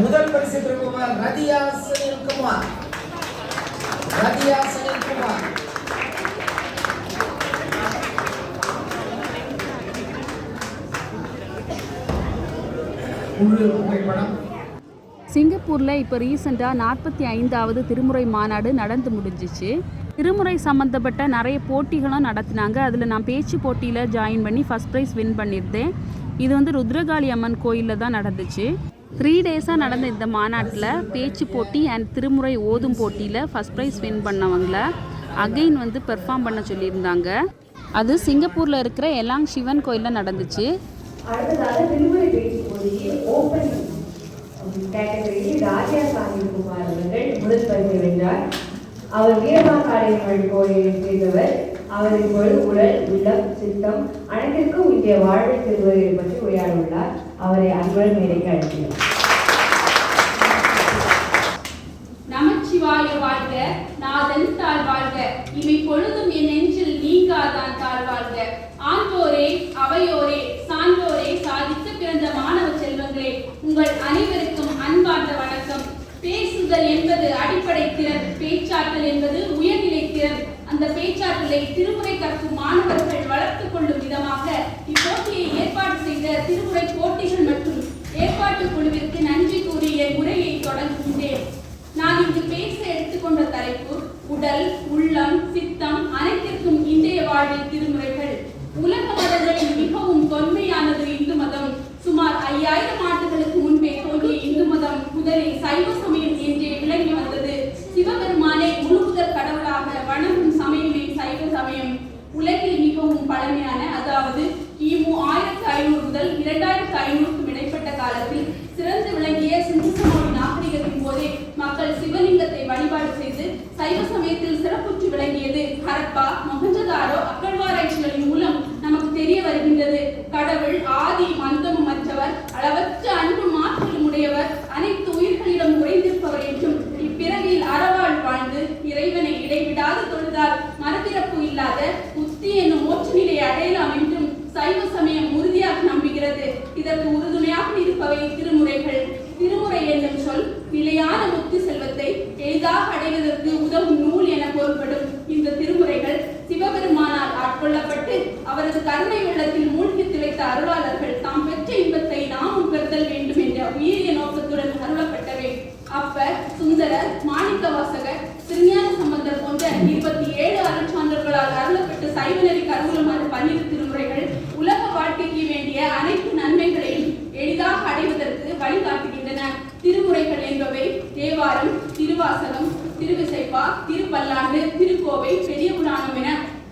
முதல் பரிசு பெறுபவர் ரதியா சுனில்குமார். ரதியா சுனில்குமார். புகைப்படம். சிங்கப்பூரில் இப்போ ரீசெண்டாக 45வது திருமுறை மாநாடு நடந்து முடிஞ்சிச்சு. திருமுறை சம்மந்தப்பட்ட நிறைய போட்டிகளும் நடத்தினாங்க. அதில் நான் பேச்சு போட்டியில் ஜாயின் பண்ணி ஃபஸ்ட் ப்ரைஸ் வின் பண்ணியிருந்தேன். இது ருத்ரகாளி அம்மன் கோயிலில் தான் நடந்துச்சு. 3 டேஸாக நடந்த இந்த மாநாட்டில் பேச்சு போட்டி அண்ட் திருமுறை ஓதும் போட்டியில் ஃபஸ்ட் ப்ரைஸ் வின் பண்ணவங்கள அகெயின் பெர்ஃபார்ம் பண்ண சொல்லியிருந்தாங்க. அது சிங்கப்பூரில் இருக்கிற எலாங் சிவன் கோயிலில் நடந்துச்சு. அடுத்ததாக திருமுறை பேச்சு போட்டியில் ஓபன் கேட்டகரியில் ராஜா சாமிக்குமார் அவர்கள் முதல் பரிசு வென்றார். அவர் வீரமாகாளியம்மன் கோயிலை சேர்ந்தவர். அவர் இப்பொழுது உடல், உள்ளம், சித்தம் அனைத்திற்கும் இந்திய வாழ்வை திருவருளை பற்றி உரையாட உள்ளார். அவரை அன்புடன் மேடைக்கு அழைக்கிறோம். நமச்சிவாய வாழ்க, நாதன் தாழ் வாழ்க, இமை பொழுதும் என் நெஞ்சில் நீங்காதான் தாழ் வாழ்க. ஆண்டோரே, அவையோரே, சான்றோரே, சாதித்து பிறந்த மாணவ செல்வங்களே, உங்கள் அனைவருக்கும் அன்பார்ந்த வணக்கம். பேசுதல் என்பது அடிப்படை திறன், பேச்சாற்றல் என்பது உயர்நிலை திறன். அந்த பேச்சாற்றலை திருமுறை கற்கும் மாணவர்கள் வளர்த்துக் கொள்ளும் விதமாக இப்போட்டியை ஏற்பாடு செய்த திருமுறை போட்டிகள் மற்றும் ஏற்பாட்டு குழுவிற்கு நன்றி கூறி என் உரையை தொடங்குகின்றேன். நான் இங்கு பேச எடுத்துக்கொண்ட தலைப்பு உடல், உள்ளம், சித்தம் அனைத்திற்கும் இன்றைய வாழ்வில் திருமுறைகள். உலக மதங்களில் மிகவும் தொன்மையானது இந்து மதம். சுமார் 5000 ஆண்டுகளுக்கு முன்பே தோன்றிய இந்து மதம் முதலில் சைவ சமயம் என்றே விளங்கி வந்தது. சிவபெருமானை முழுமுதற் கடவுளாக வணங்கும் சமயமே சைவ சமயம். உலகில் மிகவும் பழமையான, அதாவது கிமு 1500 முதல் 2500க்கும் இடைப்பட்ட காலத்தில் சிறந்து விளங்கிய சிந்து சமவெளி நாகரிகத்தின் போதே மக்கள் சிவலிங்கத்தை வழிபாடு செய்து சைவ சமயத்தில் சிறப்புற்று விளங்கியது ஹரப்பா, மொஹஞ்சதாரோ அகழ்வாராய்ச்சிகளின் மூலம் நமக்கு தெரிய வருகின்றது. கடவுள் ஆதி மந்தமும் மற்றவர், அளவற்ற அன்பு மாற்றலும் உடையவர், அனைத்து உயிர்களிடம் உறைந்திருப்பவர் என்றும் இப்பிறவியில் அறவாழ் வாழ்ந்து இறைவனை இடைவிடாது தொழுதால் மறுபிறப்பு இல்லாத முக்தி என்னும் மோட்ச நிலையை அடையலாம் என்றும் சைவ சமயம் உறுதியாக நம்புகிறது. இதற்கு உறுதுணையாக இருப்பவை திருமுறைகள். திருமுறை என்னும் சொல் நிலையான முக்தி செல்வத்தை எளிதாக அடைவதற்கு உதவும் நூல் என பொருள்படும். இந்த திருமுறைகள் சிவபெருமானால் ஆட்கொள்ளப்பட்டு அவரது கருணை வெள்ளத்தில் மூழ்கி திளைத்த அருளாளர்கள் தாம் பெற்ற இன்பத்தை நாமும் பெறுதல் வேண்டும் என்ற உயரிய நோக்கத்துடன் அருளப்பட்டவை. அப்பர், சுந்தரர், மாணிக்கவாசகர், திருஞான சம்பந்தர் போன்ற 27 அருட்சான்றர்களால் அருளப்பட்டு சைவநெறி கருவூலமான 12 திருமுறைகள் உலக வாழ்க்கைக்கு வேண்டிய அனைத்து நன்மைகளையும் எளிதாக அடைவதற்கு வழிகாட்டுகின்றன. திருமுறைகள் என்பவை தேவாரம், திருவாசகம், திருவிசைப்பா, திருப்பல்லாண்டு, திருக்கோவை, பெரிய புராணம் என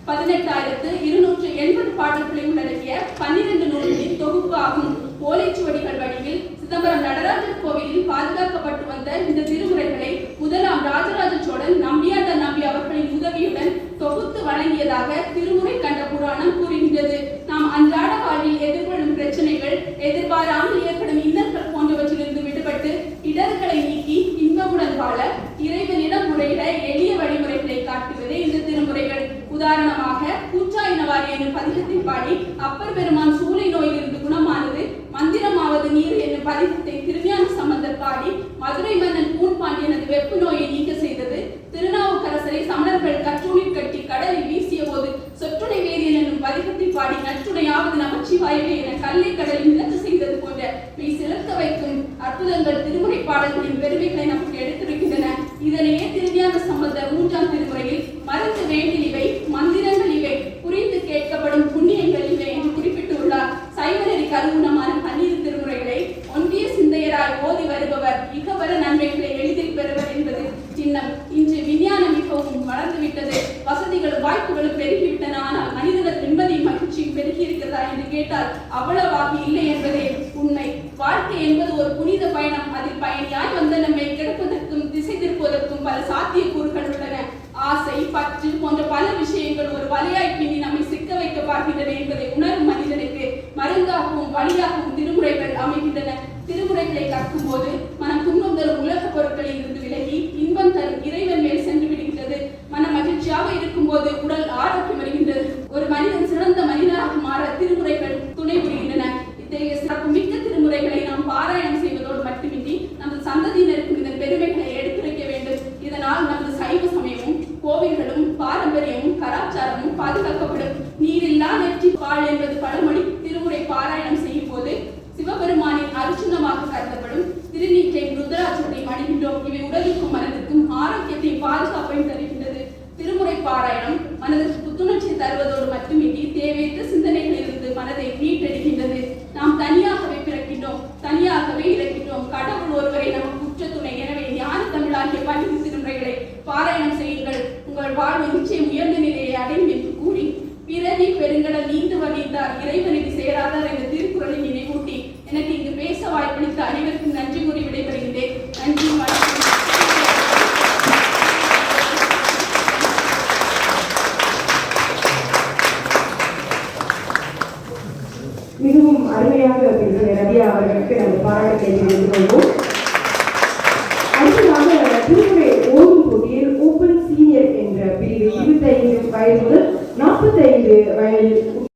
18,280 பாடல்களை உள்ளடக்கிய 12 நூல்களின் தொகுப்பு ஆகும். ஓலைச்சுவடிகள் வடிவில் சிதம்பரம் நடராஜர் கோவிலில் பாதுகாக்கப்பட்டு வந்த இந்த திருமுறைகளை முதலாம் ராஜராஜ சோழன் நம்பியாண்ட நம்பி அவர்களின் உதவியுடன் தொகுத்து வழங்கியதாக திருமுறை கண்ட புராணம் கூறுகின்றது. நாம் அன்றாட வாழ்வில் எதிர்கொள்ளும் பிரச்சனைகள், எதிர்பாராமல் ஏற்படும் இன்னல்கள் போன்றவற்றிலிருந்து விடுபட்டு இடர்களை நீக்கி இன்பமுடன் வாழ இறைவனிடம் முறையிட எளிய வழிமுறைகளை காட்டுவதே இந்த திருமுறைகள். உதாரணமாக கூச்சாயினவாரி என்னும் பதிகத்தை பாடி அப்பர் பெருமான் சூளை நோயிலிருந்து குணமானது, மந்திரமாவது நீர் என்னும் பதிகத்தை திருஞான சம்பந்தர் பாடி மதுரை மன்னன் பூன்பாண்டியனது வெப்பு நோயை நீக்க செய்தது, திருநாவுக்கரசரை சமணர்கள் கற்றூணில் கட்டி கடலில் வீசிய போது சொற்றுணை வேதியன் என்னும் பதிகத்தை பாடி நற்றுணையாவது நமச்சிவாயவே என கல்லை கடலில் நிலத்து செய்தது போன்ற மெய் சிலக்க வைக்கும் அற்புதங்கள் திருமுறை பாடல்களின் பெருமைகளை நமக்கு எடுத்துரைக்கின்றன. இதனையே திருஞான சம்பந்தர் 3ஆம் திருமுறையில் மருந்து வேண்டில் இவை, மந்திரங்கள் இவை, புரிந்து கேட்கப்படும் புண்ணியங்கள் இவை என்று குறிப்பிட்டுள்ளார். சைவநெறி கருவூலமான 12 திருமுறைகளை ஒன்றிய சிந்தையராய் ஓதி வருபவர் இகவர நன்மைகளை எளிதில் பெறுவர் என்பது சின்னம். இன்று விஞ்ஞானம் மிகவும் வளர்ந்துவிட்டது, வசதிகளும் வாய்ப்புகளும் பெருகிவிட்டன. ஆனால் மனிதர்கள் நிம்மதியும் மகிழ்ச்சியும் பெருகி இருக்கிறதா என்று கேட்டால் அவ்வளவாக இல்லை என்பதே உண்மை. வாழ்க்கை என்பது ஒரு புனித பயணம். அதில் பயணியாய் வந்த நம்மை கிடப்பதற்கும் திசை திருப்பதற்கும் பல சாத்தியக்கூறுகள் உள்ளன. ஆசை, பற்று போன்ற பல விஷயங்கள் ஒரு வலையாய் பின்னி நம்மை சிக்க வைக்க பார்க்கின்றன என்பதை உணரும் மனிதனுக்கு மருந்தாகவும் வழியாகவும் திருமுறைகள் அமைகின்றன. திருமுறைகளை கற்கும் போது மனம் துன்பம் தரும் உலக பொருட்களில் இருந்து விலகி இன்பம் தரும் இறைவன் மேல் சென்று விடுகின்றது. மன மகிழ்ச்சியாக இருக்கும் போது உடல் ஆரோக்கியம் வருகின்றது. ஒரு மனிதன் சிறந்த மனிதனாக மாற திருமுறைகள் துணை புரிகின்றன. இத்தகைய சிறப்பு மிக்க திருமுறைகளை நாம் பாராயணம் செய்வதோடு மட்டுமின்றி நமது பாராட்டுகளை தெரிவித்துக் கொள்வோம். அடுத்ததாக திருமுறை ஓடும் போட்டியில் ஓபன் சீனியர் என்ற பிரிவில் 25 வயது முதல் 45 வயது